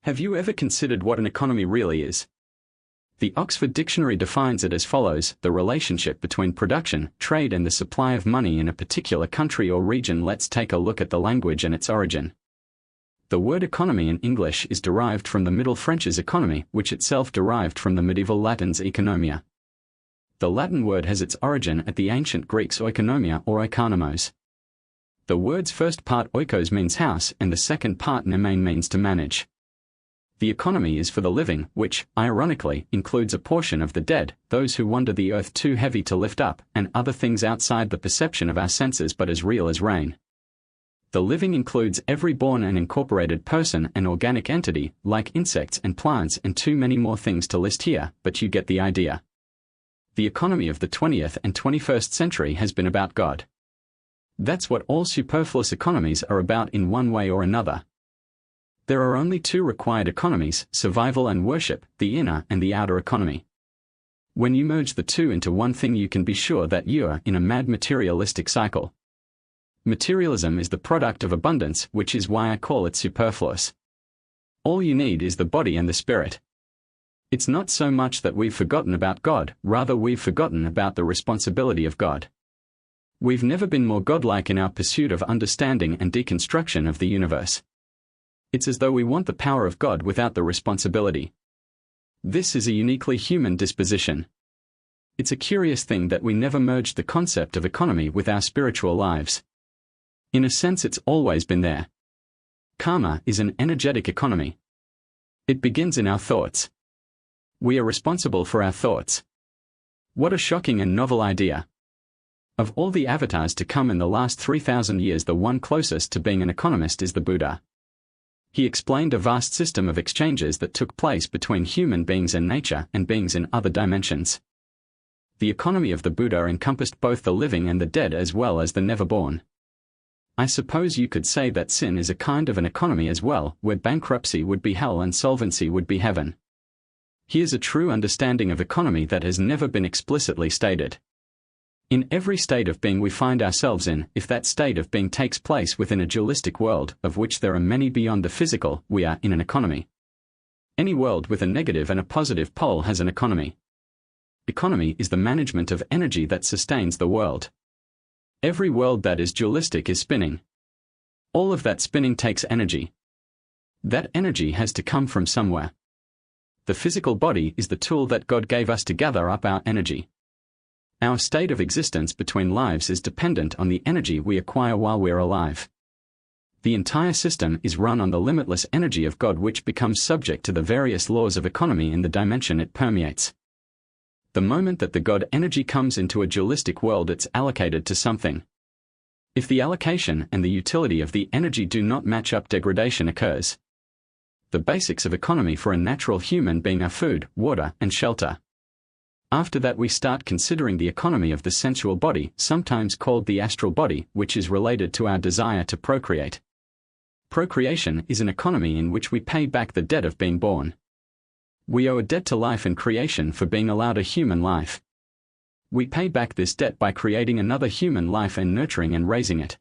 Have you ever considered what an economy really is? The Oxford Dictionary defines it as follows: the relationship between production, trade and the supply of money in a particular country or region. Let's take a look at the language and its origin. The word economy in English is derived from the Middle French's economy, which itself derived from the medieval Latin's economia. The Latin word has its origin at the ancient Greek's oikonomia or oikonomos. The word's first part oikos means house and the second part nemein means to manage. The economy is for the living, which, ironically, includes a portion of the dead, those who wander the earth too heavy to lift up, and other things outside the perception of our senses but as real as rain. The living includes every born and incorporated person and organic entity, like insects and plants and too many more things to list here, but you get the idea. The economy of the 20th and 21st century has been about God. That's what all superfluous economies are about in one way or another. There are only two required economies, survival and worship, the inner and the outer economy. When you merge the two into one thing, you can be sure that you're in a mad materialistic cycle. Materialism is the product of abundance, which is why I call it superfluous. All you need is the body and the spirit. It's not so much that we've forgotten about God, rather we've forgotten about the responsibility of God. We've never been more godlike in our pursuit of understanding and deconstruction of the universe. It's as though we want the power of God without the responsibility. This is a uniquely human disposition. It's a curious thing that we never merged the concept of economy with our spiritual lives. In a sense, it's always been there. Karma is an energetic economy. It begins in our thoughts. We are responsible for our thoughts. What a shocking and novel idea. Of all the avatars to come in the last 3,000 years, the one closest to being an economist is the Buddha. He explained a vast system of exchanges that took place between human beings and nature and beings in other dimensions. The economy of the Buddha encompassed both the living and the dead as well as the never-born. I suppose you could say that sin is a kind of an economy as well, where bankruptcy would be hell and solvency would be heaven. Here's a true understanding of economy that has never been explicitly stated. In every state of being we find ourselves in, if that state of being takes place within a dualistic world, of which there are many beyond the physical, we are in an economy. Any world with a negative and a positive pole has an economy. Economy is the management of energy that sustains the world. Every world that is dualistic is spinning. All of that spinning takes energy. That energy has to come from somewhere. The physical body is the tool that God gave us to gather up our energy. Our state of existence between lives is dependent on the energy we acquire while we're alive. The entire system is run on the limitless energy of God, which becomes subject to the various laws of economy in the dimension it permeates. The moment that the God energy comes into a dualistic world, it's allocated to something. If the allocation and the utility of the energy do not match up, degradation occurs. The basics of economy for a natural human being are food, water, and shelter. After that, we start considering the economy of the sensual body, sometimes called the astral body, which is related to our desire to procreate. Procreation is an economy in which we pay back the debt of being born. We owe a debt to life and creation for being allowed a human life. We pay back this debt by creating another human life and nurturing and raising it.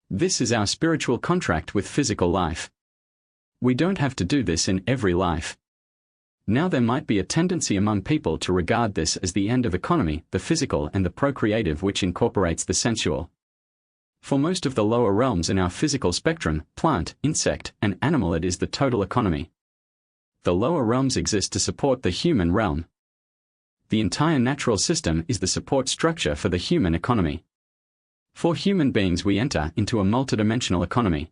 This is our spiritual contract with physical life. We don't have to do this in every life. Now there might be a tendency among people to regard this as the end of economy, the physical and the procreative, which incorporates the sensual. For most of the lower realms in our physical spectrum, plant, insect, and animal, it is the total economy. The lower realms exist to support the human realm. The entire natural system is the support structure for the human economy. For human beings, we enter into a multidimensional economy.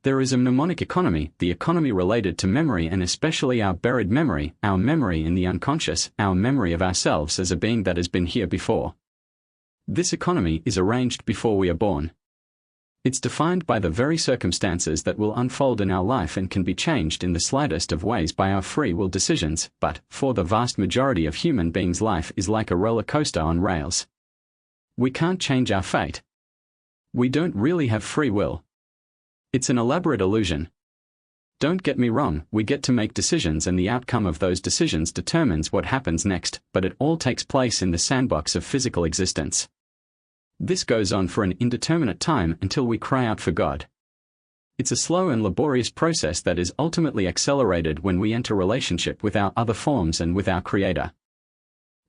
There is a mnemonic economy, the economy related to memory, and especially our buried memory, our memory in the unconscious, our memory of ourselves as a being that has been here before. This economy is arranged before we are born. It's defined by the very circumstances that will unfold in our life and can be changed in the slightest of ways by our free will decisions, but, for the vast majority of human beings, life is like a roller coaster on rails. We can't change our fate. We don't really have free will. It's an elaborate illusion. Don't get me wrong, we get to make decisions and the outcome of those decisions determines what happens next, but it all takes place in the sandbox of physical existence. This goes on for an indeterminate time until we cry out for God. It's a slow and laborious process that is ultimately accelerated when we enter relationship with our other forms and with our Creator.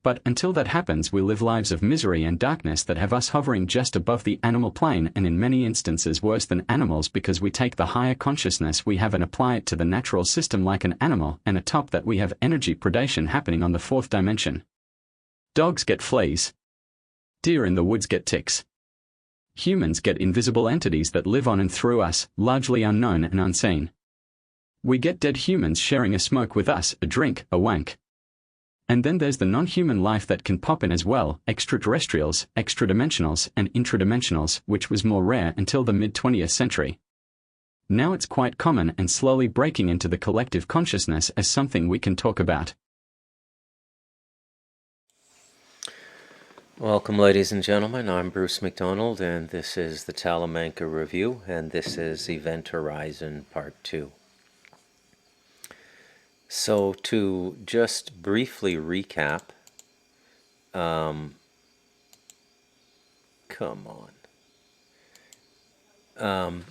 But until that happens, we live lives of misery and darkness that have us hovering just above the animal plane, and in many instances worse than animals, because we take the higher consciousness we have and apply it to the natural system like an animal, and atop that we have energy predation happening on the fourth dimension. Dogs get fleas. Deer in the woods get ticks. Humans get invisible entities that live on and through us, largely unknown and unseen. We get dead humans sharing a smoke with us, a drink, a wank. And then there's the non-human life that can pop in as well, extraterrestrials, extradimensionals, and intradimensionals, which was more rare until the mid-20th century. Now it's quite common and slowly breaking into the collective consciousness as something we can talk about. Welcome, ladies and gentlemen. I'm Bruce McDonald, and this is the Talamanca Review, and this is Event Horizon Part 2. So to just briefly recap, come on.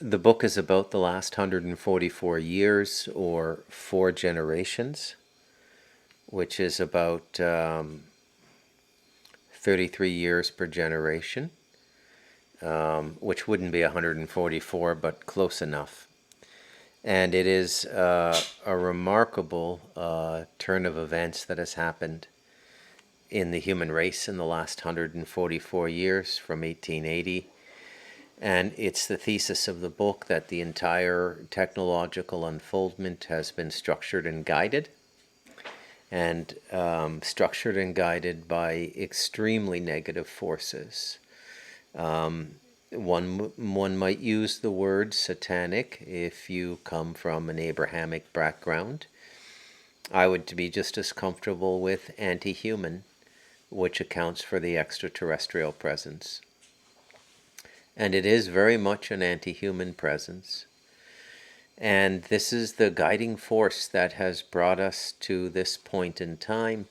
The book is about the last 144 years, or 4 generations, which is about 33 years per generation. Which wouldn't be 144, but close enough. And it is a remarkable turn of events that has happened in the human race in the last 144 years, from 1880. And it's the thesis of the book that the entire technological unfoldment has been structured and guided. And structured and guided by extremely negative forces. One might use the word satanic if you come from an Abrahamic background. I would be just as comfortable with anti-human, which accounts for the extraterrestrial presence. And it is very much an anti-human presence. And this is the guiding force that has brought us to this point in time.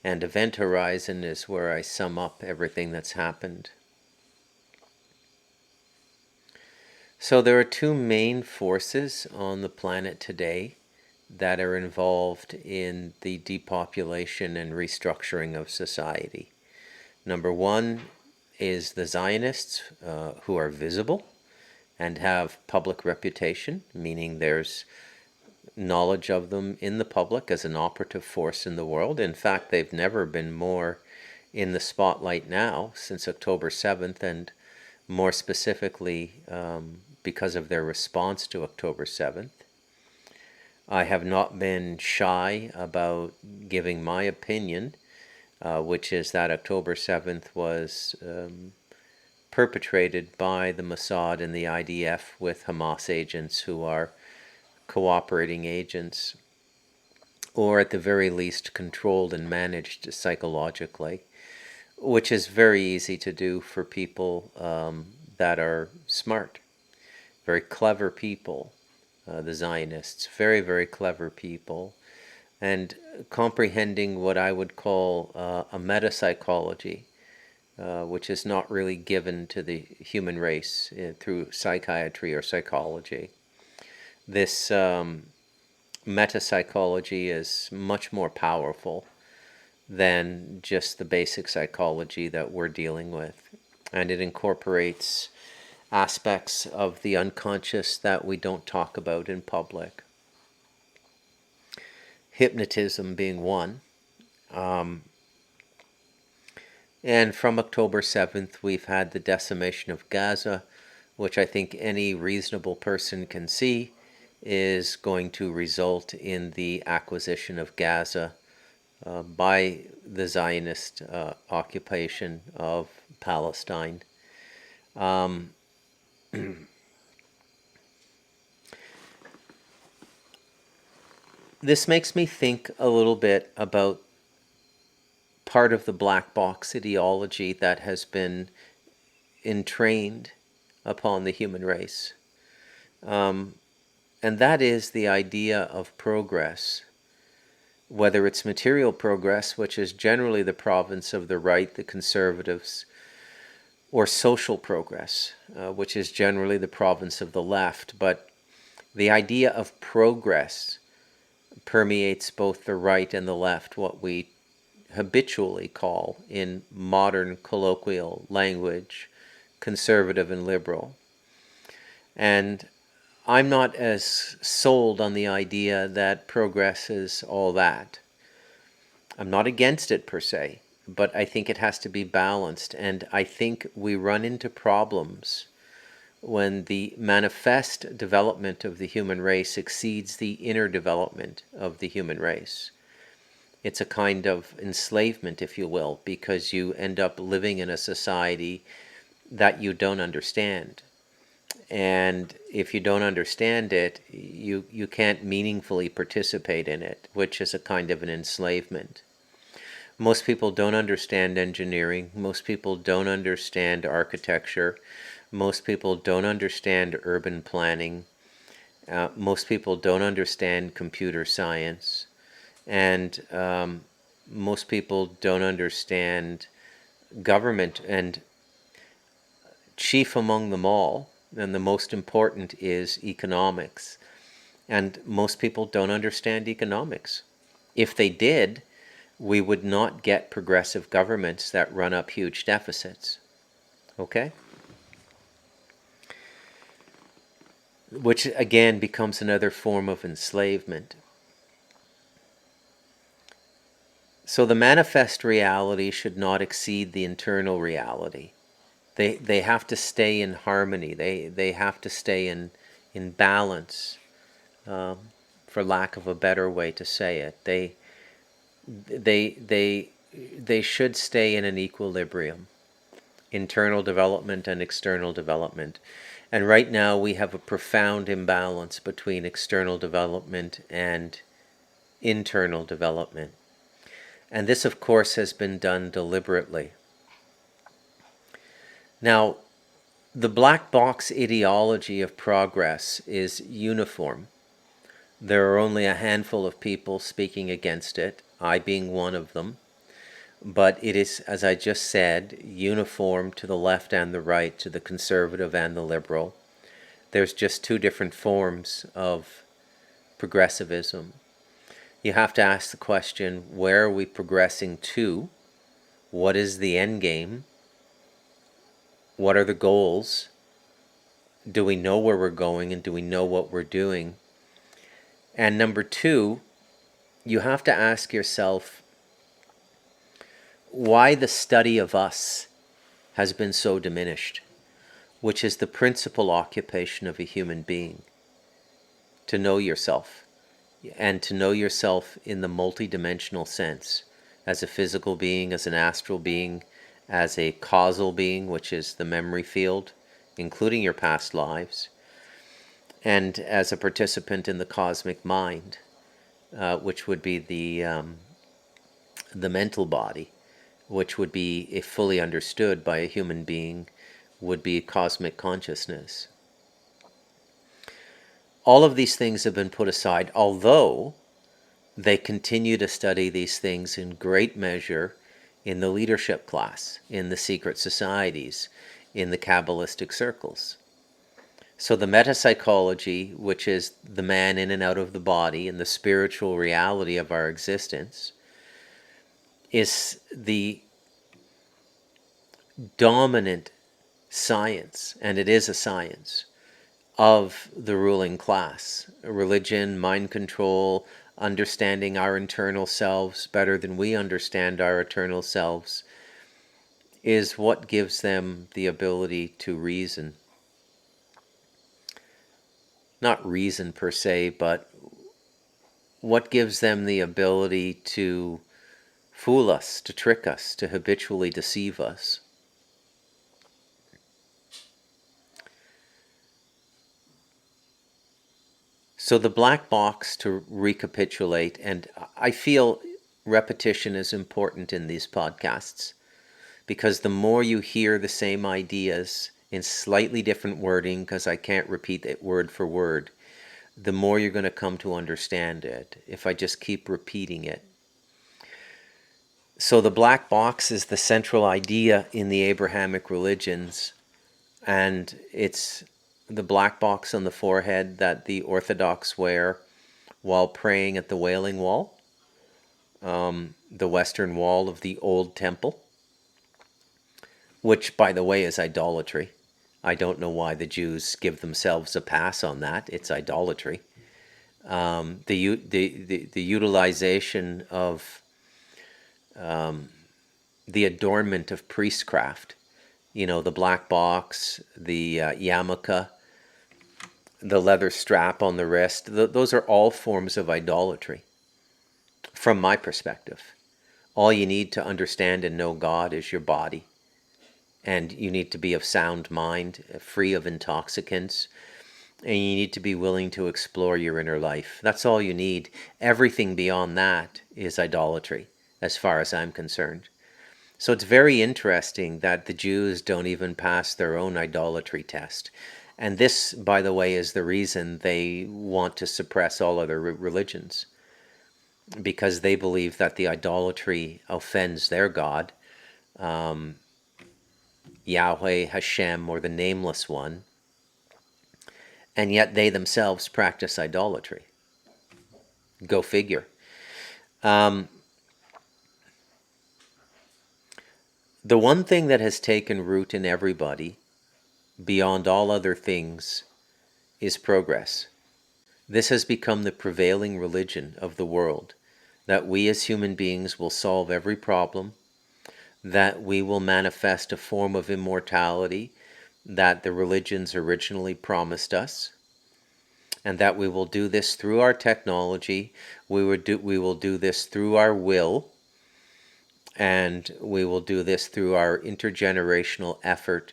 And Event Horizon is where I sum up everything that's happened. So there are 2 main forces on the planet today that are involved in the depopulation and restructuring of society. Number 1 is the Zionists, who are visible and have public reputation, meaning there's knowledge of them in the public as an operative force in the world. In fact, they've never been more in the spotlight now since October 7th, and more specifically because of their response to October 7th. I have not been shy about giving my opinion, which is that October 7th was perpetrated by the Mossad and the IDF with Hamas agents who are cooperating agents, or at the very least controlled and managed psychologically, which is very easy to do for people that are smart, very clever people, the Zionists, very, very clever people, and comprehending what I would call a meta-psychology, which is not really given to the human race through psychiatry or psychology. This meta-psychology is much more powerful than just the basic psychology that we're dealing with. And it incorporates aspects of the unconscious that we don't talk about in public. Hypnotism being one. And from October 7th, we've had the decimation of Gaza, which I think any reasonable person can see is going to result in the acquisition of Gaza by the Zionist occupation of Palestine. This makes me think a little bit about part of the black box ideology that has been entrained upon the human race. And that is the idea of progress, whether it's material progress, which is generally the province of the right, the conservatives, or social progress, which is generally the province of the left. But the idea of progress permeates both the right and the left, what we habitually call, in modern colloquial language, conservative and liberal. And I'm not as sold on the idea that progress is all that. I'm not against it per se, but I think it has to be balanced. And I think we run into problems when the manifest development of the human race exceeds the inner development of the human race. It's a kind of enslavement, if you will, because you end up living in a society that you don't understand. And if you don't understand it, you can't meaningfully participate in it, which is a kind of an enslavement. Most people don't understand engineering. Most people don't understand architecture. Most people don't understand urban planning. Most people don't understand computer science. And most people don't understand government. And chief among them all, and the most important, is economics. And most people don't understand economics. If they did, we would not get progressive governments that run up huge deficits. Okay? Which again becomes another form of enslavement. So the manifest reality should not exceed the internal reality. They have to stay in harmony. They have to stay in balance, for lack of a better way to say it. They should stay in an equilibrium, internal development and external development. And right now we have a profound imbalance between external development and internal development. And this, of course, has been done deliberately. Now, the black box ideology of progress is uniform. There are only a handful of people speaking against it, I being one of them. But it is, as I just said, uniform to the left and the right, to the conservative and the liberal. There's just two different forms of progressivism. You have to ask the question, where are we progressing to? What is the end game? What are the goals? Do we know where we're going, and do we know what we're doing? And number two, you have to ask yourself why the study of us has been so diminished, which is the principal occupation of a human being, to know yourself, and to know yourself in the multidimensional sense, as a physical being, as an astral being, as a causal being, which is the memory field, including your past lives, and as a participant in the cosmic mind, which would be the mental body, which would be, if fully understood by a human being, would be cosmic consciousness. All of these things have been put aside, although they continue to study these things in great measure in the leadership class, in the secret societies, in the Kabbalistic circles. So the metapsychology, which is the man in and out of the body and the spiritual reality of our existence, is the dominant science, and it is a science, of the ruling class. Religion, mind control, understanding our internal selves better than we understand our eternal selves, is what gives them the ability to reason. Not reason per se, but what gives them the ability to fool us, to trick us, to habitually deceive us. So the black box, to recapitulate, and I feel repetition is important in these podcasts, because the more you hear the same ideas in slightly different wording, because I can't repeat it word for word, the more you're going to come to understand it if I just keep repeating it. So the black box is the central idea in the Abrahamic religions, and it's the black box on the forehead that the Orthodox wear while praying at the Wailing Wall, the western wall of the old temple, which, by the way, is idolatry. I don't know why the Jews give themselves a pass on that. It's idolatry. The utilization of the adornment of priestcraft, the black box, the yarmulke, the leather strap on the wrist, those are all forms of idolatry from my perspective. All you need to understand and know God is your body. And you need to be of sound mind, free of intoxicants, and you need to be willing to explore your inner life. That's all you need. Everything beyond that is idolatry, as far as I'm concerned. So it's very interesting that the Jews don't even pass their own idolatry test. And this, by the way, is the reason they want to suppress all other religions, because they believe that the idolatry offends their God, Yahweh, Hashem, or the Nameless One, and yet they themselves practice idolatry. Go figure. The one thing that has taken root in everybody, beyond all other things, is progress. This has become the prevailing religion of the world, that we as human beings will solve every problem, that we will manifest a form of immortality that the religions originally promised us, and that we will do this through our technology, we will do this through our will, and we will do this through our intergenerational effort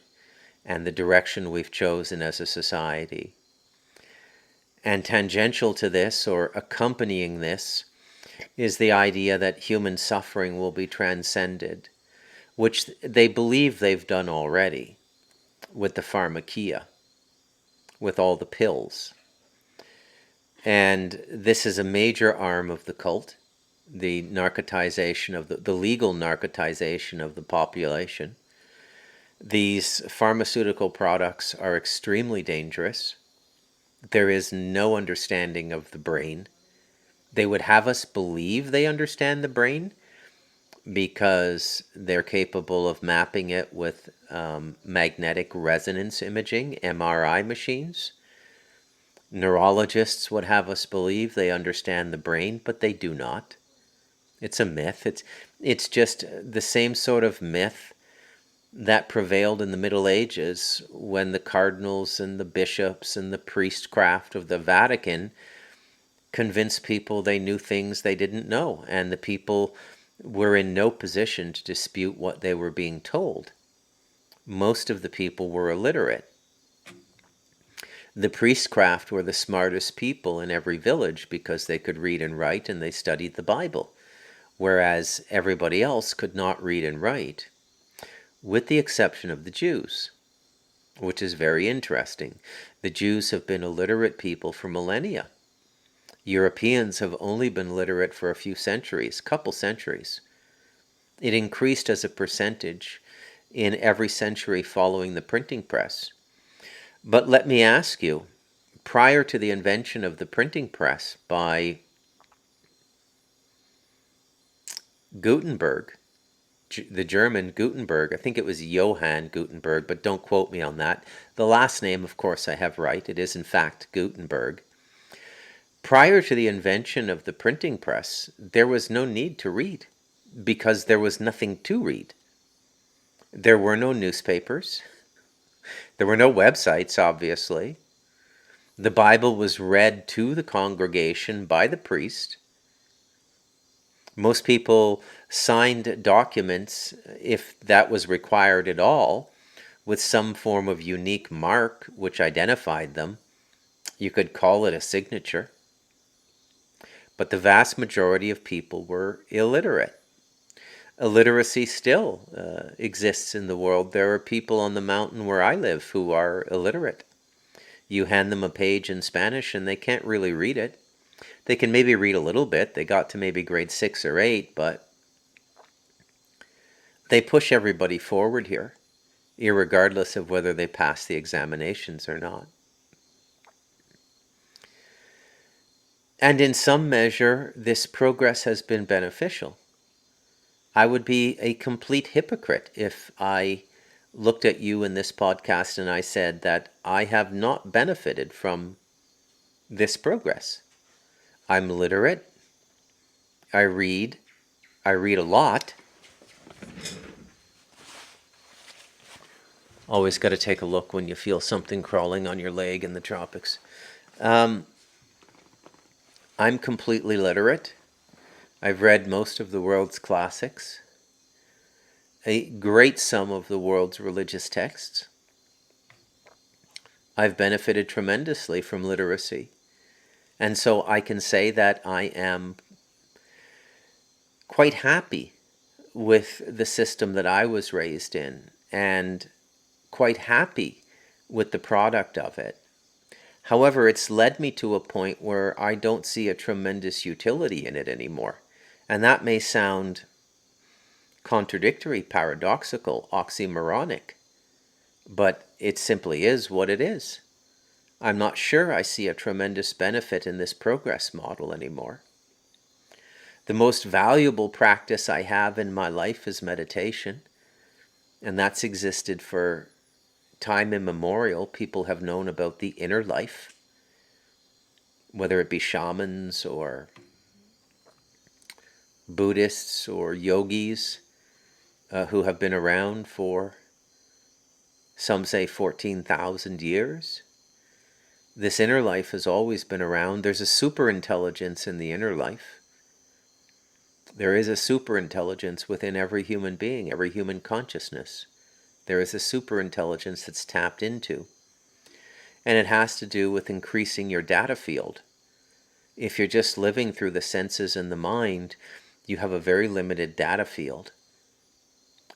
and the direction we've chosen as a society. And tangential to this, or accompanying this, is the idea that human suffering will be transcended, which they believe they've done already with the pharmakia, with all the pills. And this is a major arm of the cult, the narcotization of the legal narcotization of the population. These pharmaceutical products are extremely dangerous. There is no understanding of the brain. They would have us believe they understand the brain because they're capable of mapping it with magnetic resonance imaging, MRI machines. Neurologists would have us believe they understand the brain, but they do not. It's a myth. It's just the same sort of myth that prevailed in the Middle Ages when the cardinals and the bishops and the priestcraft of the Vatican convinced people they knew things they didn't know, and the people were in no position to dispute what they were being told. Most of the people were illiterate. The priestcraft were the smartest people in every village because they could read and write and they studied the Bible, whereas everybody else could not read and write, with the exception of the Jews, which is very interesting. The Jews have been illiterate people for millennia. Europeans have only been literate for a few centuries, couple centuries. It increased as a percentage in every century following the printing press. But let me ask you, prior to the invention of the printing press by Gutenberg, the German Gutenberg, I think it was Johann Gutenberg, but don't quote me on that. The last name, of course, I have right. It is, in fact, Gutenberg. Prior to the invention of the printing press, there was no need to read because there was nothing to read. There were no newspapers. There were no websites, obviously. The Bible was read to the congregation by the priest. Most people signed documents, if that was required at all, with some form of unique mark which identified them. You could call it a signature. But the vast majority of people were illiterate. Illiteracy still exists in the world. There are people on the mountain where I live who are illiterate. You hand them a page in Spanish and they can't really read it. They can maybe read a little bit. They got to maybe grade 6 or 8, but they push everybody forward here, irregardless of whether they pass the examinations or not. And in some measure, this progress has been beneficial. I would be a complete hypocrite if I looked at you in this podcast and I said that I have not benefited from this progress. I'm literate. I read a lot. Always got to take a look when you feel something crawling on your leg in the tropics. I'm completely literate. I've read most of the world's classics, a great sum of the world's religious texts. I've benefited tremendously from literacy. And so I can say that I am quite happy with the system that I was raised in, and quite happy with the product of it. However, it's led me to a point where I don't see a tremendous utility in it anymore. And that may sound contradictory, paradoxical, oxymoronic, but it simply is what it is. I'm not sure I see a tremendous benefit in this progress model anymore. The most valuable practice I have in my life is meditation, and that's existed for time immemorial. People have known about the inner life, whether it be shamans or Buddhists or yogis who have been around for, some say, 14,000 years. This inner life has always been around. There's a superintelligence in the inner life. There is a superintelligence within every human being, every human consciousness. There is a superintelligence that's tapped into. And it has to do with increasing your data field. If you're just living through the senses and the mind, you have a very limited data field.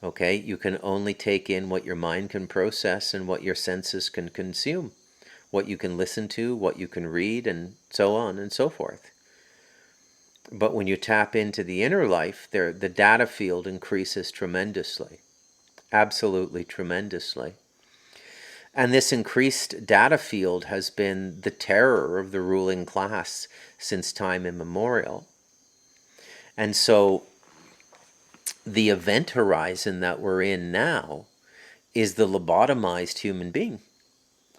Okay? You can only take in what your mind can process and what your senses can consume. What you can listen to, what you can read, and so on and so forth. But when you tap into the inner life, the data field increases tremendously. Absolutely tremendously. And this increased data field has been the terror of the ruling class since time immemorial. And so the event horizon that we're in now is the lobotomized human being,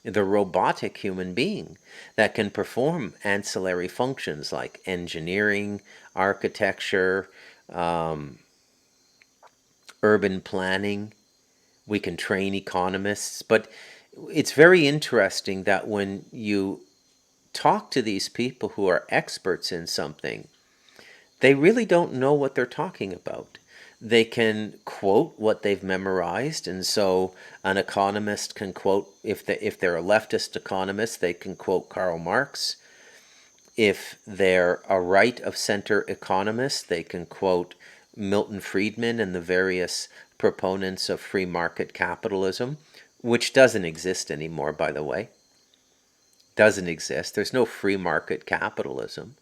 the robotic human being that can perform ancillary functions like engineering, architecture, urban planning. We can train economists. But it's very interesting that when you talk to these people who are experts in something, they really don't know what they're talking about. They can quote what they've memorized, and so an economist can quote, if they're a leftist economist, they can quote Karl Marx. If they're a right-of-center economist, they can quote Milton Friedman and the various proponents of free market capitalism, which doesn't exist anymore, by the way. Doesn't exist. There's no free market capitalism.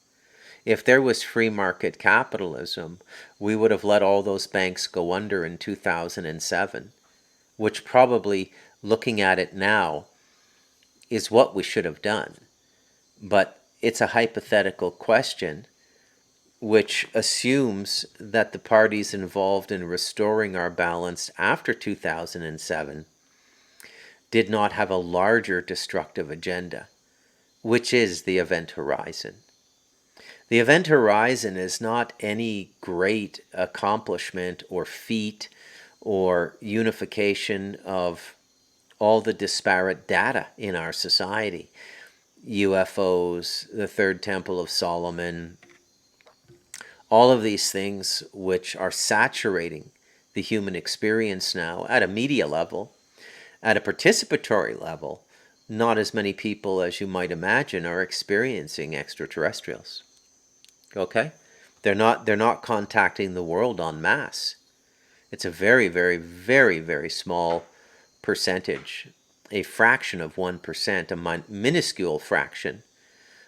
If there was free market capitalism, we would have let all those banks go under in 2007, which probably, looking at it now, is what we should have done. But it's a hypothetical question which assumes that the parties involved in restoring our balance after 2007 did not have a larger destructive agenda, which is the event horizon. The event horizon is not any great accomplishment or feat or unification of all the disparate data in our society. UFOs, the Third Temple of Solomon, all of these things which are saturating the human experience now at a media level, at a participatory level. Not as many people as you might imagine are experiencing extraterrestrials. Okay? They're not contacting the world en masse. It's a very, very, very, very small percentage, a fraction of 1%, a minuscule fraction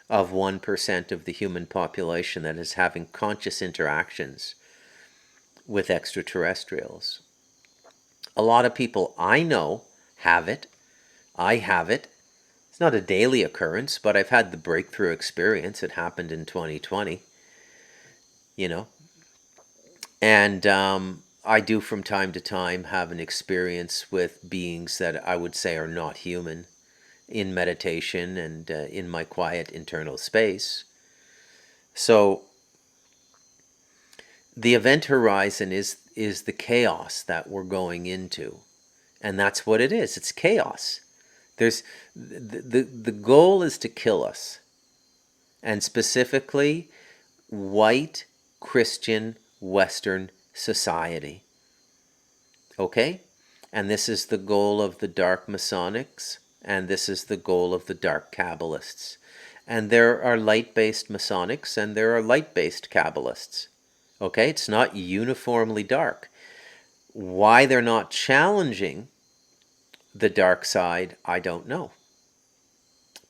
of 1% of the human population that is having conscious interactions with extraterrestrials. A lot of people I know have it. I have it. It's not a daily occurrence, but I've had the breakthrough experience. It happened in 2020, you know. And I do from time to time have an experience with beings that I would say are not human in meditation and in my quiet internal space. So the event horizon is the chaos that we're going into. And that's what it is. It's chaos. There's the goal is to kill us. And specifically white Christian Western society. Okay? And this is the goal of the dark Masonics, and this is the goal of the dark Kabbalists. And there are light-based Masonics, and there are light-based Kabbalists. Okay? It's not uniformly dark. Why they're not challenging the dark side, I don't know.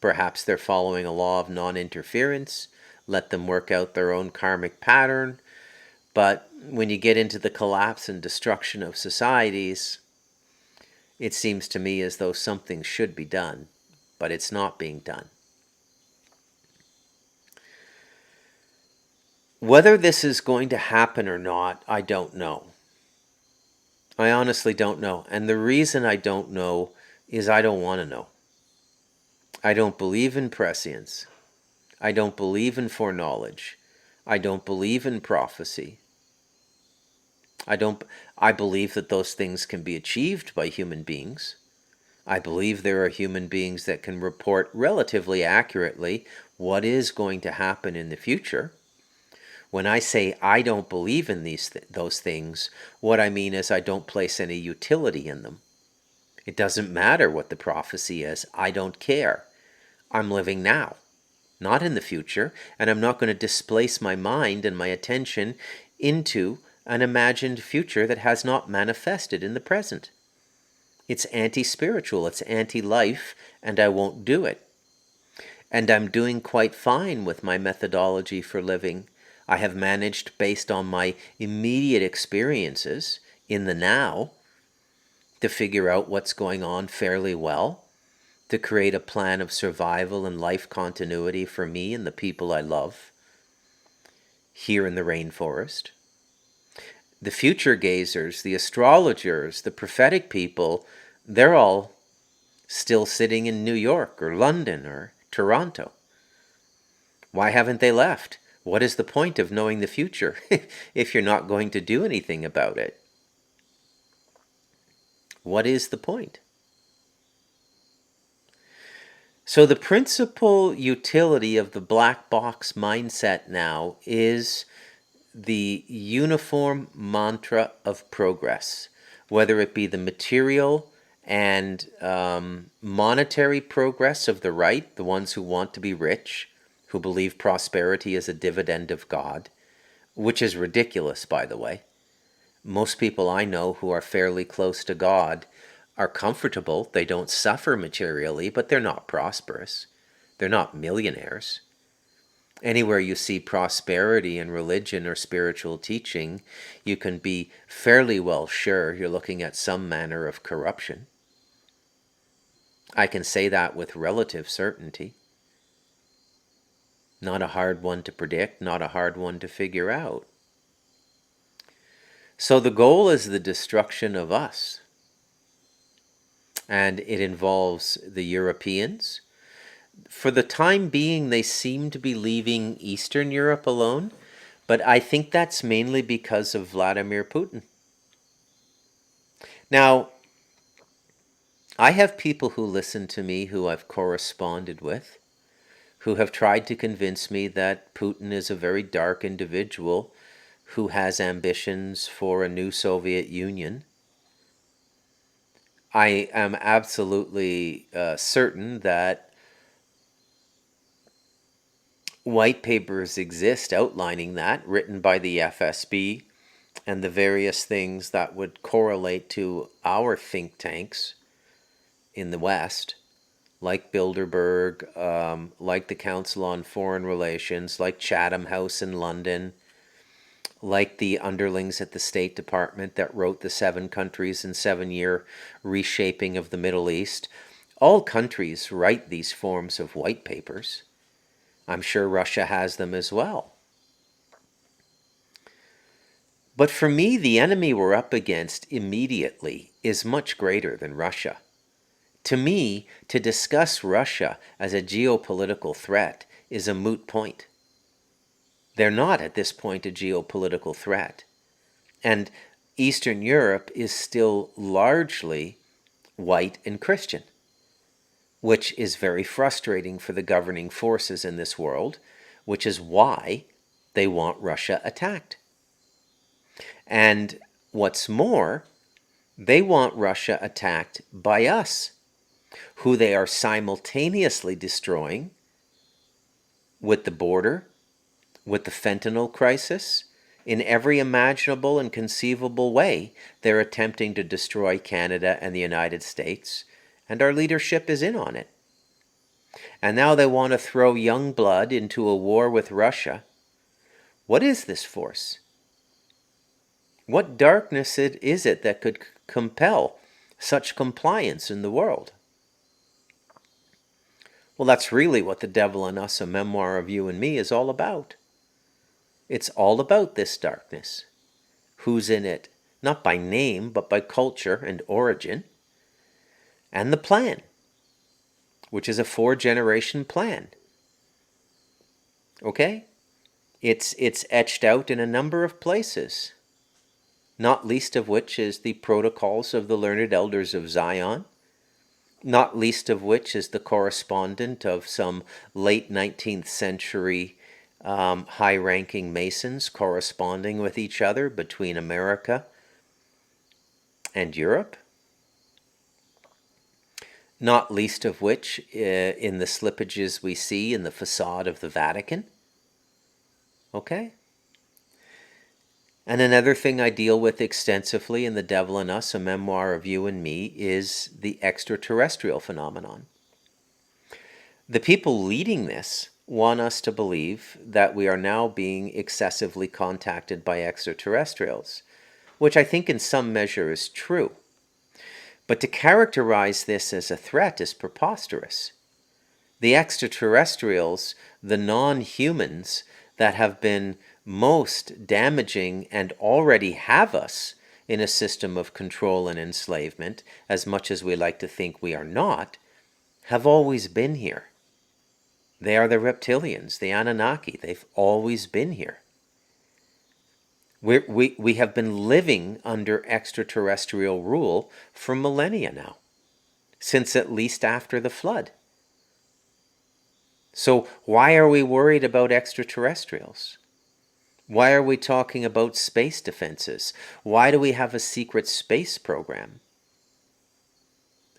Perhaps they're following a law of non-interference. Let them work out their own karmic pattern. But when you get into the collapse and destruction of societies, it seems to me as though something should be done, but it's not being done. Whether this is going to happen or not, I don't know. I honestly don't know. And the reason I don't know is I don't want to know. I don't believe in prescience. I don't believe in foreknowledge. I don't believe in prophecy. I believe that those things can be achieved by human beings. I believe there are human beings that can report relatively accurately what is going to happen in the future. When I say I don't believe in those things, what I mean is I don't place any utility in them. It doesn't matter what the prophecy is. I don't care. I'm living now, not in the future, and I'm not going to displace my mind and my attention into an imagined future that has not manifested in the present. It's anti-spiritual, it's anti-life, and I won't do it. And I'm doing quite fine with my methodology for living. I have managed, based on my immediate experiences in the now, to figure out what's going on fairly well, to create a plan of survival and life continuity for me and the people I love here in the rainforest. The future gazers, the astrologers, the prophetic people, they're all still sitting in New York or London or Toronto. Why haven't they left? What is the point of knowing the future if you're not going to do anything about it? What is the point? So the principal utility of the black box mindset now is the uniform mantra of progress, whether it be the material and monetary progress of the right, the ones who want to be rich, who believe prosperity is a dividend of God, which is ridiculous, by the way. Most people I know who are fairly close to God are comfortable. They don't suffer materially, but they're not prosperous. They're not millionaires. Anywhere you see prosperity in religion or spiritual teaching, you can be fairly well sure you're looking at some manner of corruption. I can say that with relative certainty. Not a hard one to predict, not a hard one to figure out. So the goal is the destruction of us. And it involves the Europeans. For the time being, they seem to be leaving Eastern Europe alone, but I think that's mainly because of Vladimir Putin. Now, I have people who listen to me who I've corresponded with, who have tried to convince me that Putin is a very dark individual who has ambitions for a new Soviet Union. I am absolutely certain that white papers exist outlining that, written by the FSB, and the various things that would correlate to our think tanks in the West, like Bilderberg, like the Council on Foreign Relations, like Chatham House in London, like the underlings at the State Department that wrote the 7 countries in 7-year reshaping of the Middle East. All countries write these forms of white papers. I'm sure Russia has them as well. But for me, the enemy we're up against immediately is much greater than Russia. To me, to discuss Russia as a geopolitical threat is a moot point. They're not at this point a geopolitical threat. And Eastern Europe is still largely white and Christian, which is very frustrating for the governing forces in this world, which is why they want Russia attacked. And what's more, they want Russia attacked by us, who they are simultaneously destroying with the border, with the fentanyl crisis. In every imaginable and conceivable way, they're attempting to destroy Canada and the United States, and our leadership is in on it. And now they want to throw young blood into a war with Russia. What is this force? What darkness is it that could compel such compliance in the world? Well, that's really what The Devil in Us, a memoir of you and me, is all about. It's all about this darkness. Who's in it? Not by name, but by culture and origin. And the plan, which is a 4-generation plan. Okay? It's etched out in a number of places, not least of which is the Protocols of the Learned Elders of Zion, not least of which is the correspondent of some late 19th century high-ranking Masons corresponding with each other between America and Europe, not least of which in the slippages we see in the facade of the Vatican. Okay? And another thing I deal with extensively in The Devil in Us, a memoir of you and me, is the extraterrestrial phenomenon. The people leading this want us to believe that we are now being excessively contacted by extraterrestrials, which I think in some measure is true. But to characterize this as a threat is preposterous. The extraterrestrials, the non-humans that have been most damaging and already have us in a system of control and enslavement, as much as we like to think we are not, have always been here. They are the reptilians, the Anunnaki. They've always been here. We have been living under extraterrestrial rule for millennia now, since at least after the flood. So why are we worried about extraterrestrials? Why are we talking about space defenses? Why do we have a secret space program?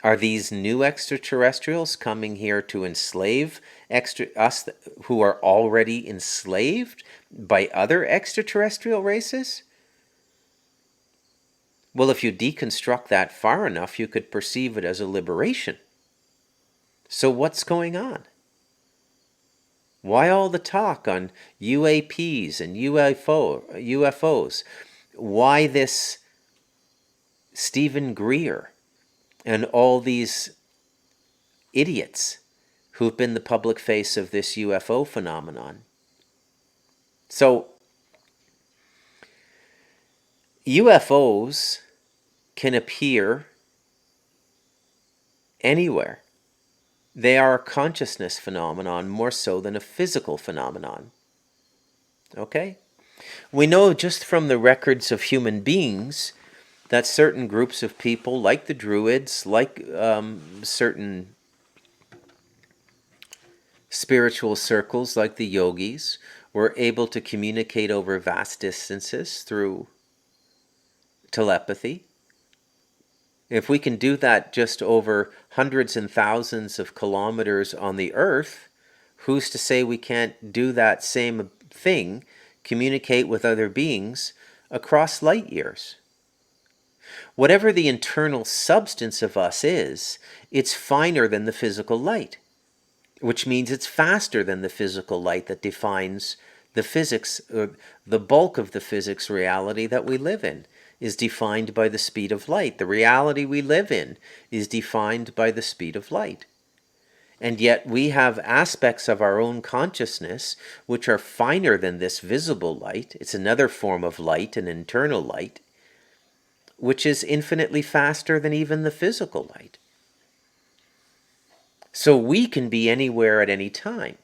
Are these new extraterrestrials coming here to enslave us who are already enslaved by other extraterrestrial races? Well, if you deconstruct that far enough, you could perceive it as a liberation. So what's going on? Why all the talk on UAPs and UFOs? Why this Stephen Greer and all these idiots who've been the public face of this UFO phenomenon? So, UFOs can appear anywhere. They are a consciousness phenomenon more so than a physical phenomenon. Okay? We know just from the records of human beings that certain groups of people, like the Druids, like certain spiritual circles, like the yogis, were able to communicate over vast distances through telepathy. If we can do that just over hundreds and thousands of kilometers on the Earth, who's to say we can't do that same thing, communicate with other beings across light years. Whatever the internal substance of us is, it's finer than the physical light, which means it's faster than the physical light that defines the physics, or the bulk of the physics reality that we live in is defined by the speed of light. The reality we live in is defined by the speed of light. And yet we have aspects of our own consciousness which are finer than this visible light. It's another form of light, an internal light, which is infinitely faster than even the physical light. So we can be anywhere at any time.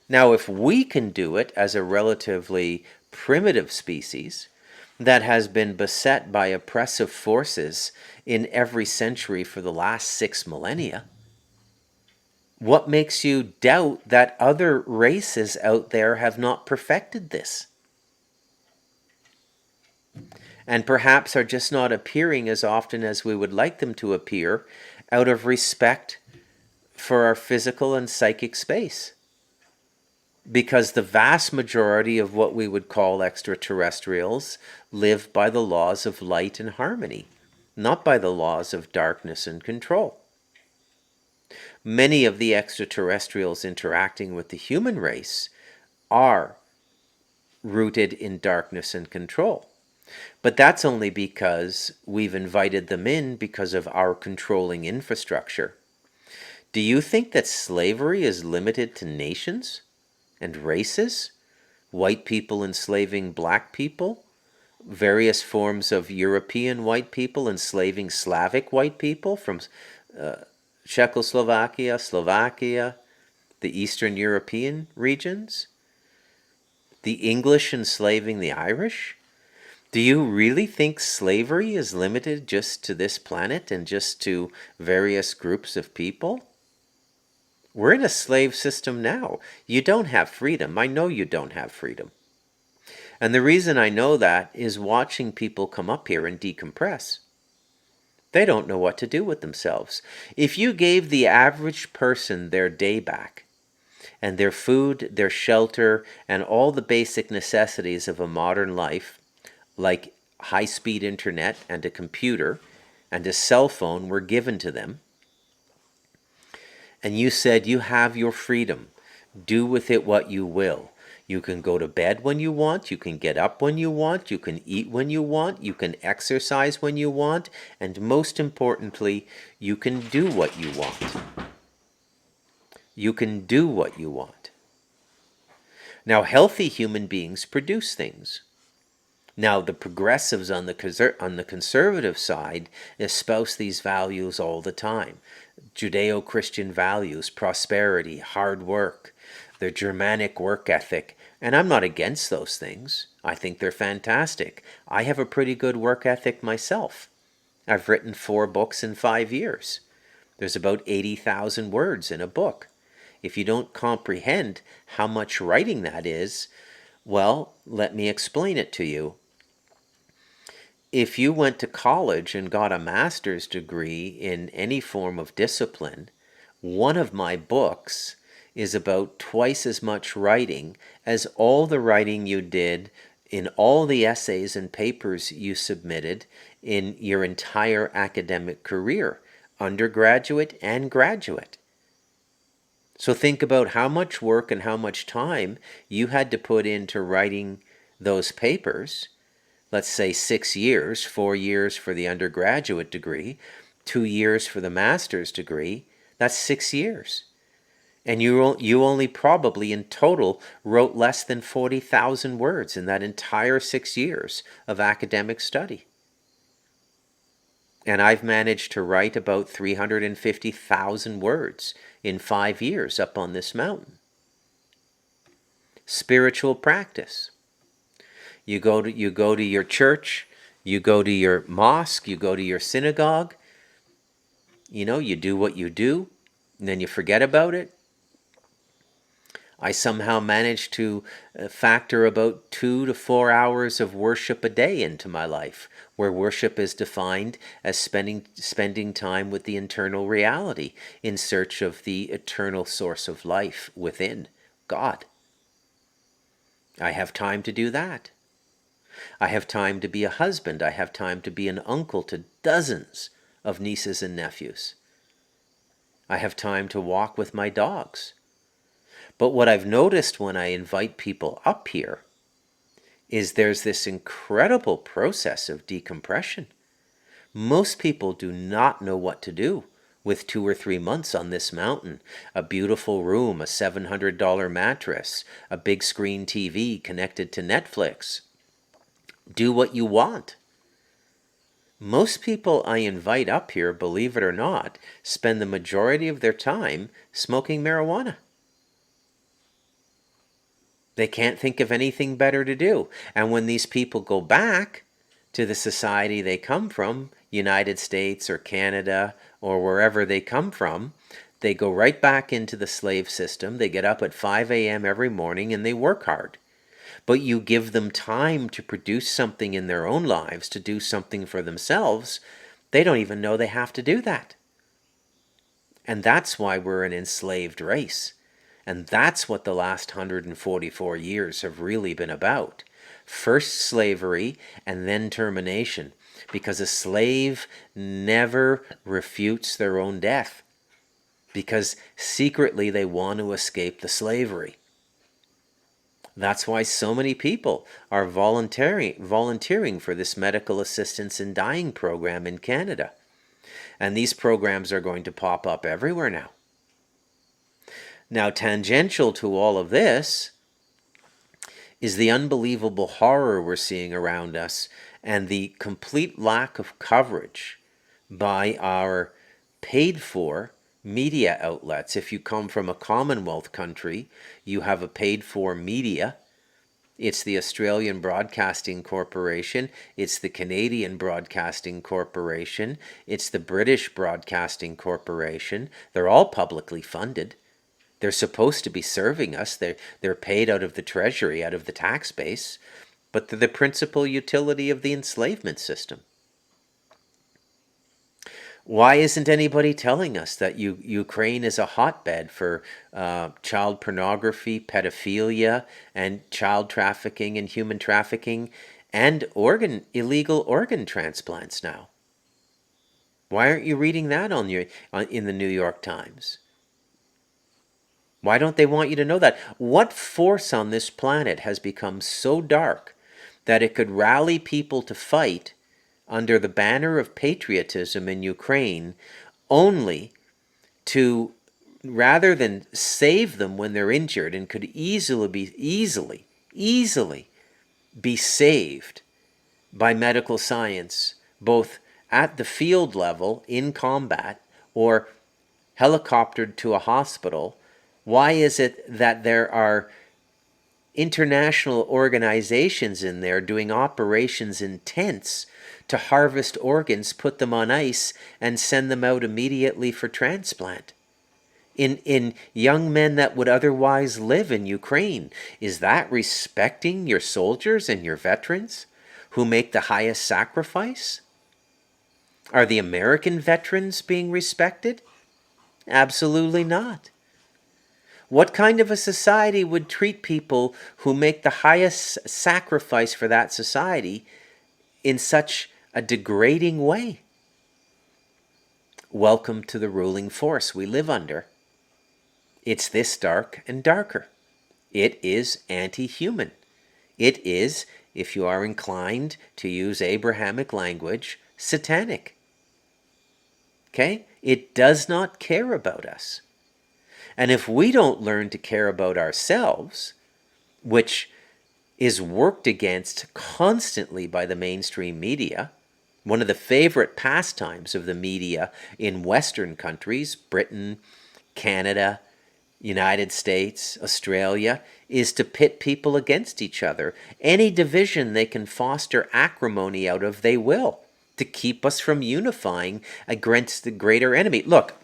Now, if we can do it as a relatively primitive species that has been beset by oppressive forces in every century for the last 6 millennia, what makes you doubt that other races out there have not perfected this? And perhaps are just not appearing as often as we would like them to appear out of respect for our physical and psychic space. Because the vast majority of what we would call extraterrestrials live by the laws of light and harmony, not by the laws of darkness and control. Many of the extraterrestrials interacting with the human race are rooted in darkness and control. But that's only because we've invited them in because of our controlling infrastructure. Do you think that slavery is limited to nations and races? White people enslaving black people? Various forms of European white people enslaving Slavic white people from Czechoslovakia, Slovakia, the Eastern European regions? The English enslaving the Irish? Do you really think slavery is limited just to this planet and just to various groups of people? We're in a slave system now. You don't have freedom. I know you don't have freedom. And the reason I know that is watching people come up here and decompress. They don't know what to do with themselves. If you gave the average person their day back, and their food, their shelter, and all the basic necessities of a modern life, like high-speed internet and a computer and a cell phone were given to them, and you said you have your freedom, do with it what you will. You can go to bed when you want, you can get up when you want, you can eat when you want, you can exercise when you want, and most importantly, you can do what you want. You can do what you want. Now, healthy human beings produce things. Now, the progressives on the conservative side espouse these values all the time. Judeo-Christian values, prosperity, hard work, their Germanic work ethic. And I'm not against those things. I think they're fantastic. I have a pretty good work ethic myself. I've written 4 books in 5 years. There's about 80,000 words in a book. If you don't comprehend how much writing that is, well, let me explain it to you. If you went to college and got a master's degree in any form of discipline, one of my books is about twice as much writing as all the writing you did in all the essays and papers you submitted in your entire academic career, undergraduate and graduate. So think about how much work and how much time you had to put into writing those papers. Let's say 6 years, 4 years for the undergraduate degree, 2 years for the master's degree. That's 6 years. And you only probably in total wrote less than 40,000 words in that entire 6 years of academic study. And I've managed to write about 350,000 words in 5 years up on this mountain. Spiritual practice. You go to your church, you go to your mosque, you go to your synagogue, you do what you do, and then you forget about it. I somehow managed to factor about 2 to 4 hours of worship a day into my life, where worship is defined as spending time with the internal reality in search of the eternal source of life within, God. I have time to do that. I have time to be a husband. I have time to be an uncle to dozens of nieces and nephews. I have time to walk with my dogs. But what I've noticed when I invite people up here is there's this incredible process of decompression. Most people do not know what to do with 2 or 3 months on this mountain. A beautiful room, a $700 mattress, a big screen TV connected to Netflix. Do what you want. Most people I invite up here, believe it or not, spend the majority of their time smoking marijuana. They can't think of anything better to do. And when these people go back to the society they come from, United States or Canada or wherever they come from, they go right back into the slave system. They get up at 5 a.m. every morning and they work hard. But you give them time to produce something in their own lives, to do something for themselves, they don't even know they have to do that. And that's why we're an enslaved race. And that's what the last 144 years have really been about. First slavery and then termination. Because a slave never refutes their own death. Because secretly they want to escape the slavery. That's why so many people are volunteering for this medical assistance in dying program in Canada. And these programs are going to pop up everywhere now. Now, tangential to all of this is the unbelievable horror we're seeing around us and the complete lack of coverage by our paid-for media outlets. If you come from a Commonwealth country, you have a paid-for media. It's the Australian Broadcasting Corporation, it's the Canadian Broadcasting Corporation, it's the British Broadcasting Corporation. They're all publicly funded. They're supposed to be serving us. They're paid out of the treasury, out of the tax base, but they're the principal utility of the enslavement system. Why isn't anybody telling us that Ukraine is a hotbed for child pornography, pedophilia, and child trafficking and human trafficking and illegal organ transplants now? Why aren't you reading that in the New York Times? Why don't they want you to know that? What force on this planet has become so dark that it could rally people to fight under the banner of patriotism in Ukraine only to, rather than save them when they're injured and could easily be saved by medical science, both at the field level in combat or helicoptered to a hospital? Why is it that there are international organizations in there doing operations in tents to harvest organs, put them on ice, and send them out immediately for transplant? In young men that would otherwise live in Ukraine. Is that respecting your soldiers and your veterans who make the highest sacrifice? Are the American veterans being respected? Absolutely not. What kind of a society would treat people who make the highest sacrifice for that society in such a degrading way? Welcome to the ruling force we live under. It's this dark and darker. It is anti-human. It is, if you are inclined to use Abrahamic language, satanic. Okay? It does not care about us. And if we don't learn to care about ourselves, which is worked against constantly by the mainstream media, one of the favorite pastimes of the media in Western countries, Britain, Canada, United States, Australia, is to pit people against each other. Any division they can foster acrimony out of, they will, to keep us from unifying against the greater enemy. Look,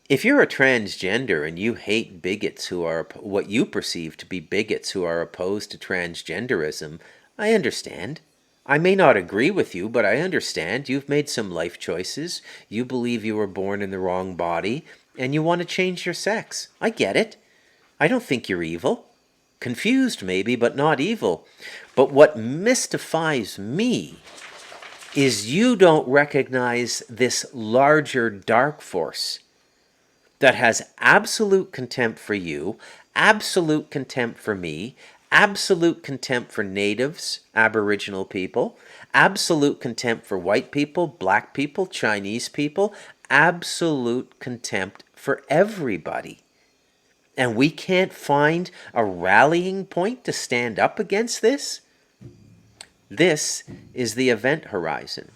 if you're a transgender and you hate bigots who are what you perceive to be bigots who are opposed to transgenderism, I understand. I may not agree with you, but I understand. You've made some life choices. You believe you were born in the wrong body, and you want to change your sex. I get it. I don't think you're evil. confused maybe, but not evil. But what mystifies me is you don't recognize this larger dark force that has absolute contempt for you, absolute contempt for me, absolute contempt for natives, Aboriginal people, absolute contempt for white people, black people, Chinese people, absolute contempt for everybody. And we can't find a rallying point to stand up against this? This is the event horizon.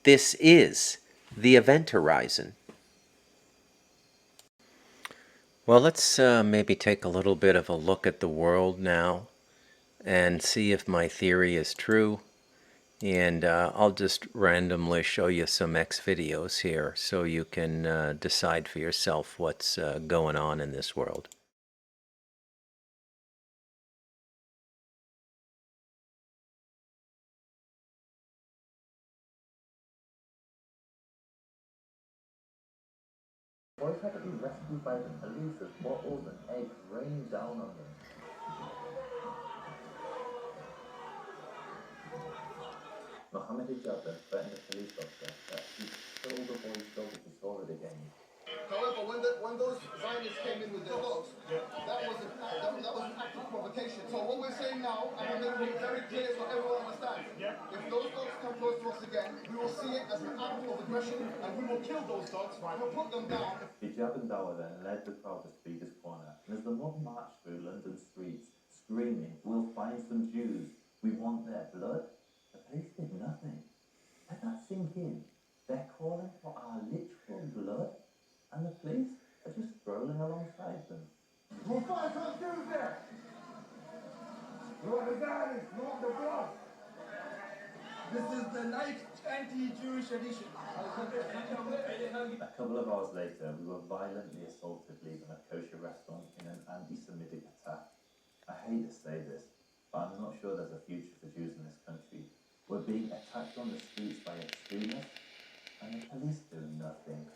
This is the event horizon. Well, let's maybe take a little bit of a look at the world now and see if my theory is true. And I'll just randomly show you some X videos here so you can decide for yourself what's going on in this world. Boys had to be rescued by the police as bottles and eggs rained down on them. Mohammed Ijabda threatened a police officer that he'd kill the boy's dog if he saw it again. However, when those Zionists came in with their dogs, that was an act of provocation. So what we're saying now, and I'm making it very clear so everyone understands, if those dogs come close to us again, we will see it as an act of aggression, and we will kill those dogs, we'll put them down. Ijab and Dawa then led the crowd to Speaker's Corner, and as the mob marched through London streets, screaming, "We'll find some Jews, we want their blood," the police did nothing. Let that sink in. They're calling for our literal blood, and the police are just strolling alongside them. We'll find some Jews there! You want the Zionists, you want the blood! This is the ninth anti-Jewish edition. A couple of hours later, we were violently assaulted leaving a kosher restaurant in an anti-Semitic attack. I hate to say this, but I'm not sure there's a future for Jews in this country. We're being attacked on the streets by extremists, and the police do nothing.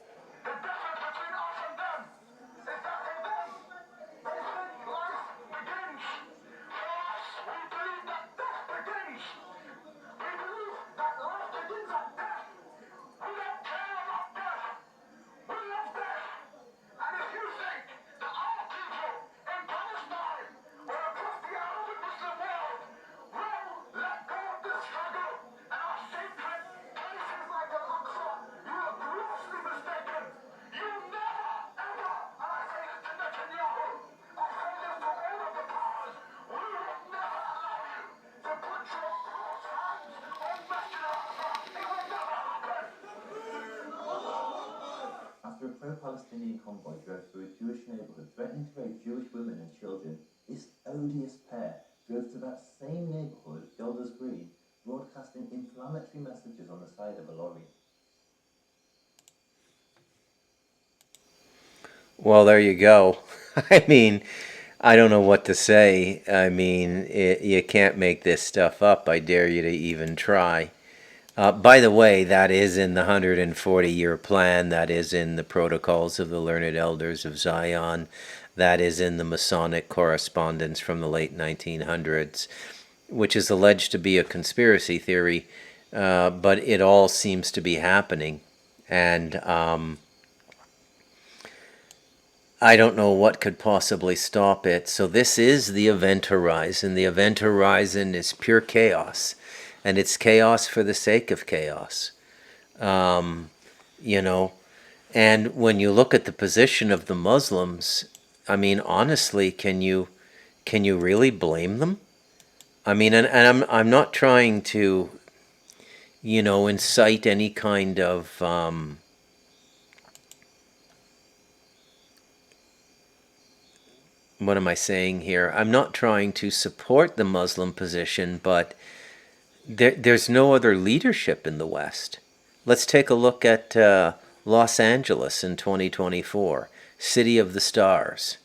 After a pro-Palestinian convoy drove through a Jewish neighbourhood threatening to rape Jewish women and children, this odious pair drove to that same neighbourhood, Golders Green, broadcasting inflammatory messages on the side of a lorry. Well, there you go. I mean, I don't know what to say. I mean, you can't make this stuff up. I dare you to even try. By the way, that is in the 140-year plan. That is in the Protocols of the Learned Elders of Zion. That is in the Masonic correspondence from the late 1900s, which is alleged to be a conspiracy theory, but it all seems to be happening. And I don't know what could possibly stop it. So this is the event horizon. The event horizon is pure chaos. And it's chaos for the sake of chaos. You know, and when you look at the position of the Muslims, I mean, honestly, can you really blame them? I mean, and I'm not trying to, you know, incite any kind of what am I saying here? I'm not trying to support the Muslim position, but there's no other leadership in the West. Let's take a look at Los Angeles in 2024, City of the Stars.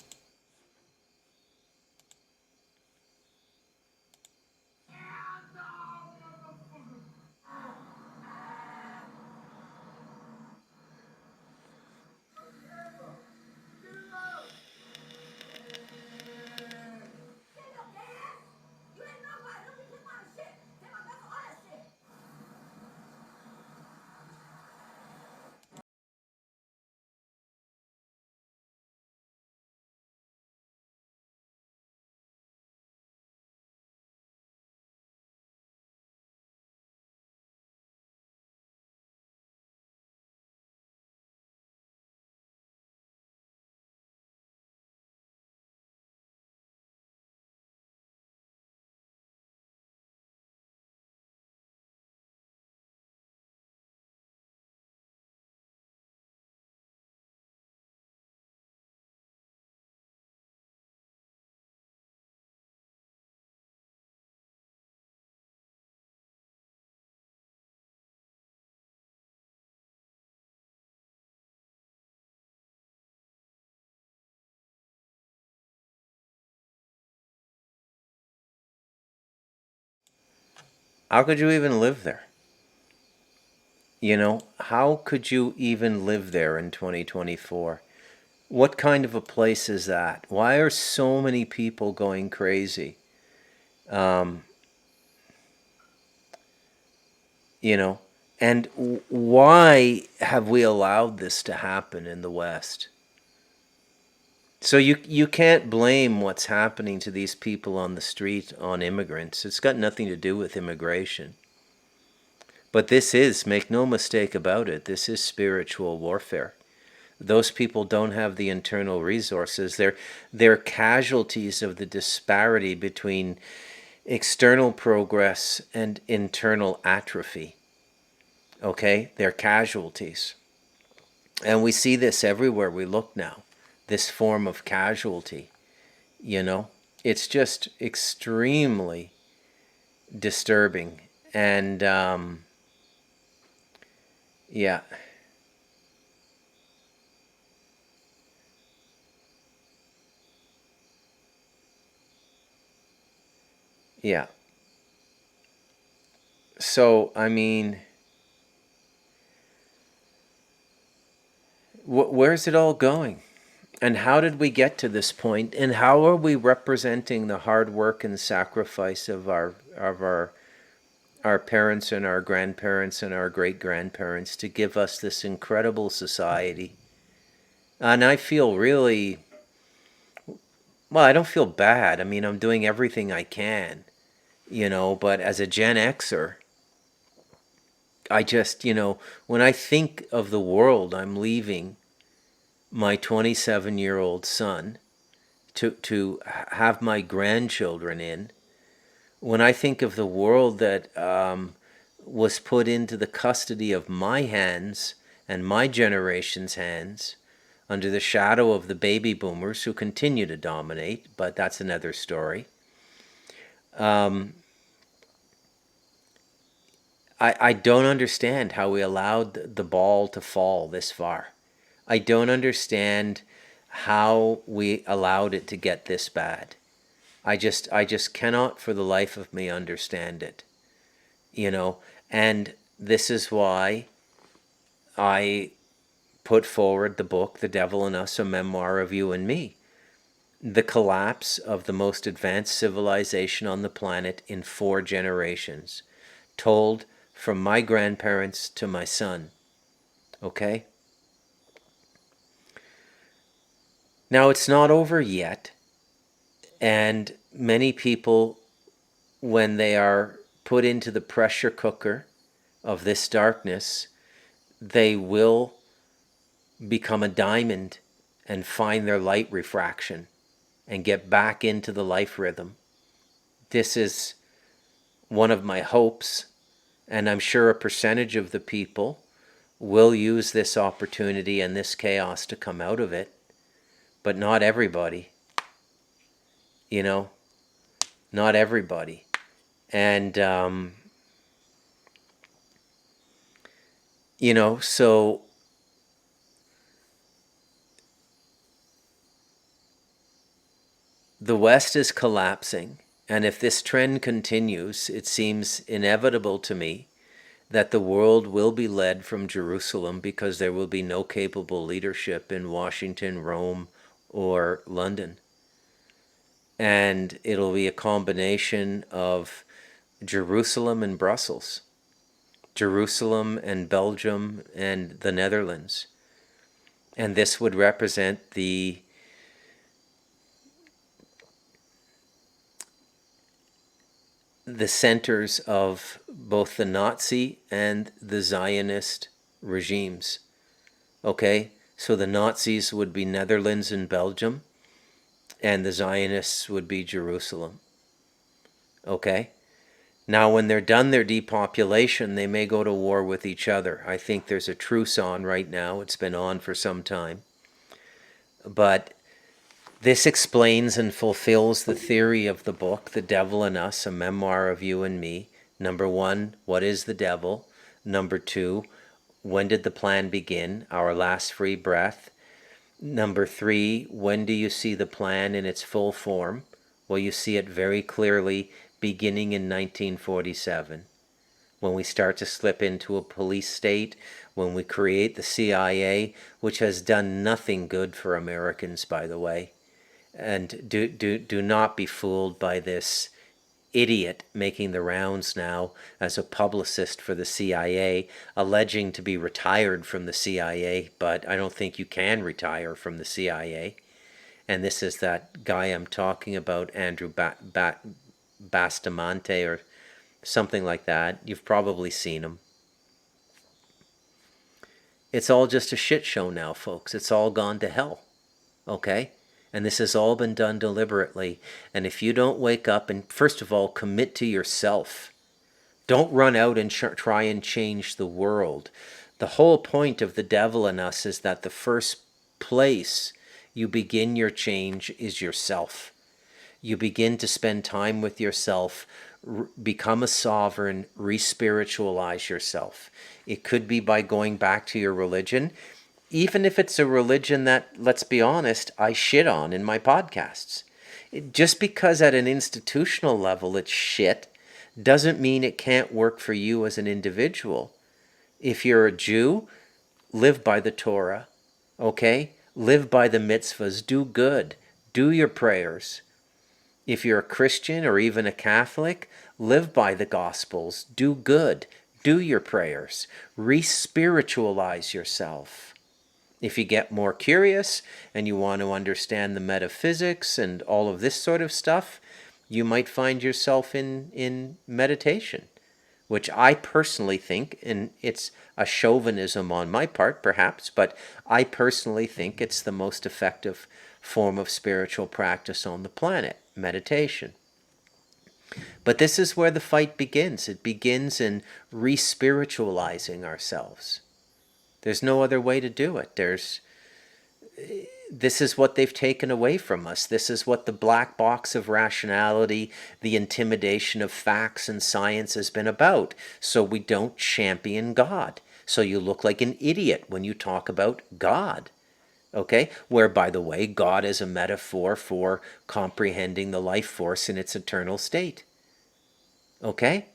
How could you even live there? You know, how could you even live there in 2024? What kind of a place is that? Why are so many people going crazy? You know, and why have we allowed this to happen in the West? So you can't blame what's happening to these people on the street on immigrants. It's got nothing to do with immigration. But this is, make no mistake about it, this is spiritual warfare. Those people don't have the internal resources. They're casualties of the disparity between external progress and internal atrophy. Okay? They're casualties. And we see this everywhere we look now, this form of casualty. You know? It's just extremely disturbing. And, yeah. Yeah. So, I mean, where's it all going? And how did we get to this point? And how are we representing the hard work and sacrifice of our parents and our grandparents and our great-grandparents to give us this incredible society? And I feel really, well, I don't feel bad. I mean, I'm doing everything I can, you know, but as a Gen Xer, I just, you know, when I think of the world I'm leaving my 27-year-old son to have my grandchildren in, when I think of the world that was put into the custody of my hands and my generation's hands under the shadow of the baby boomers who continue to dominate, but that's another story. I don't understand how we allowed the ball to fall this far. I don't understand how we allowed it to get this bad. I just cannot for the life of me understand it. You know, and this is why I put forward the book, The Devil in Us, a memoir of you and me. The collapse of the most advanced civilization on the planet in 4 generations, told from my grandparents to my son. Okay? Now, it's not over yet, and many people, when they are put into the pressure cooker of this darkness, they will become a diamond and find their light refraction and get back into the life rhythm. This is one of my hopes, and I'm sure a percentage of the people will use this opportunity and this chaos to come out of it, but not everybody. You know, not everybody. And, you know, so the West is collapsing. And if this trend continues, it seems inevitable to me that the world will be led from Jerusalem, because there will be no capable leadership in Washington, Rome, or London. And it'll be a combination of Jerusalem and Brussels, Jerusalem and Belgium and the Netherlands. And this would represent the centers of both the Nazi and the Zionist regimes. Okay? So the Nazis would be Netherlands and Belgium, and the Zionists would be Jerusalem. Okay? Now, when they're done their depopulation, they may go to war with each other. I think there's a truce on right now. It's been on for some time. But this explains and fulfills the theory of the book, The Devil in Us, a memoir of you and me. Number 1, what is the devil? Number 2, when did the plan begin? Our last free breath. Number 3, when do you see the plan in its full form? Well, you see it very clearly beginning in 1947. when we start to slip into a police state, when we create the CIA, which has done nothing good for Americans, by the way. And do not be fooled by this idiot making the rounds now as a publicist for the CIA, alleging to be retired from the CIA, but I don't think you can retire from the CIA. And this is that guy I'm talking about, Andrew Bustamante or something like that. You've probably seen him. It's all just a shit show now, folks. It's all gone to hell. Okay? And this has all been done deliberately. And if you don't wake up and, first of all, commit to yourself, don't run out and try and change the world. The whole point of the devil in us is that the first place you begin your change is yourself. You begin to spend time with yourself, become a sovereign, re-spiritualize yourself. It could be by going back to your religion, even if it's a religion that, let's be honest, I shit on in my podcasts. Just because at an institutional level it's shit doesn't mean it can't work for you as an individual. If you're a Jew, live by the Torah, okay? Live by the mitzvahs, do good, do your prayers. If you're a Christian or even a Catholic, live by the Gospels, do good, do your prayers, re-spiritualize yourself. If you get more curious and you want to understand the metaphysics and all of this sort of stuff, you might find yourself in meditation, which I personally think, and it's a chauvinism on my part perhaps, but I personally think it's the most effective form of spiritual practice on the planet, meditation. But this is where the fight begins. It begins in re-spiritualizing ourselves. There's no other way to do it. This is what they've taken away from us. This is what the black box of rationality, the intimidation of facts and science has been about. So we don't champion God. So you look like an idiot when you talk about God. Okay? Where, by the way, God is a metaphor for comprehending the life force in its eternal state. Okay?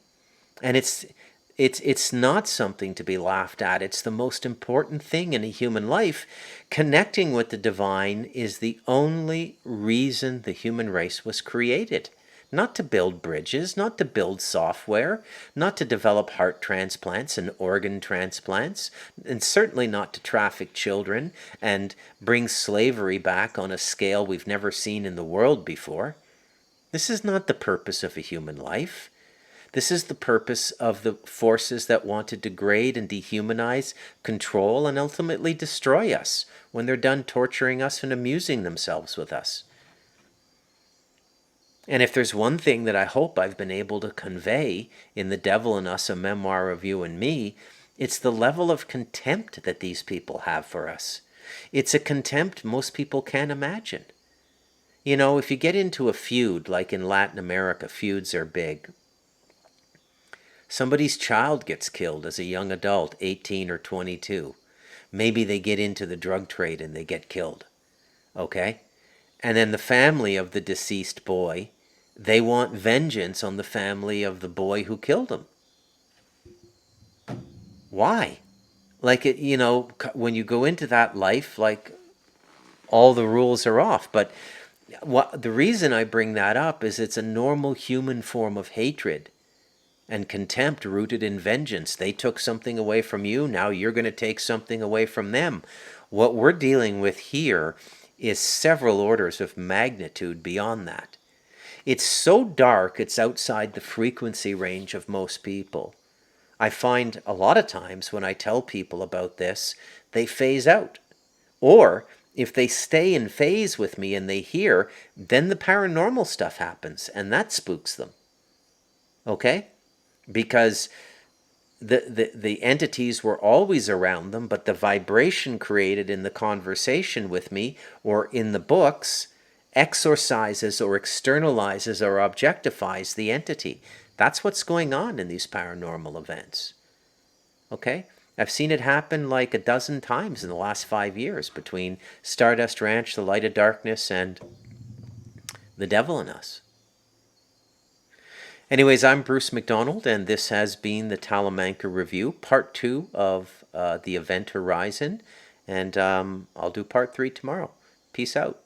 And it's not something to be laughed at. It's the most important thing in a human life. Connecting with the divine is the only reason the human race was created. Not to build bridges, not to build software, not to develop heart transplants and organ transplants, and certainly not to traffic children and bring slavery back on a scale we've never seen in the world before. This is not the purpose of a human life. This is the purpose of the forces that want to degrade and dehumanize, control, and ultimately destroy us when they're done torturing us and amusing themselves with us. And if there's one thing that I hope I've been able to convey in The Devil in Us, A Memoir of You and Me, it's the level of contempt that these people have for us. It's a contempt most people can't imagine. You know, if you get into a feud, like in Latin America, feuds are big. Somebody's child gets killed as a young adult, 18 or 22. Maybe they get into the drug trade and they get killed. Okay? And then the family of the deceased boy, they want vengeance on the family of the boy who killed him. Why? Like, you know, when you go into that life, like, all the rules are off. But the reason I bring that up is it's a normal human form of hatred and contempt rooted in vengeance. They took something away from you, now you're going to take something away from them. What we're dealing with here is several orders of magnitude beyond that. It's so dark, it's outside the frequency range of most people. I find a lot of times when I tell people about this, they phase out. Or if they stay in phase with me and they hear, then the paranormal stuff happens and that spooks them. Okay? Because the entities were always around them, but the vibration created in the conversation with me or in the books exorcises or externalizes or objectifies the entity. That's what's going on in these paranormal events. Okay? I've seen it happen like a dozen times in the last 5 years between Stardust Ranch, The Light of Darkness, and The Devil in Us. Anyways, I'm Bruce McDonald, and this has been the Talamanca Review, part 2 of the Event Horizon, and I'll do part 3 tomorrow. Peace out.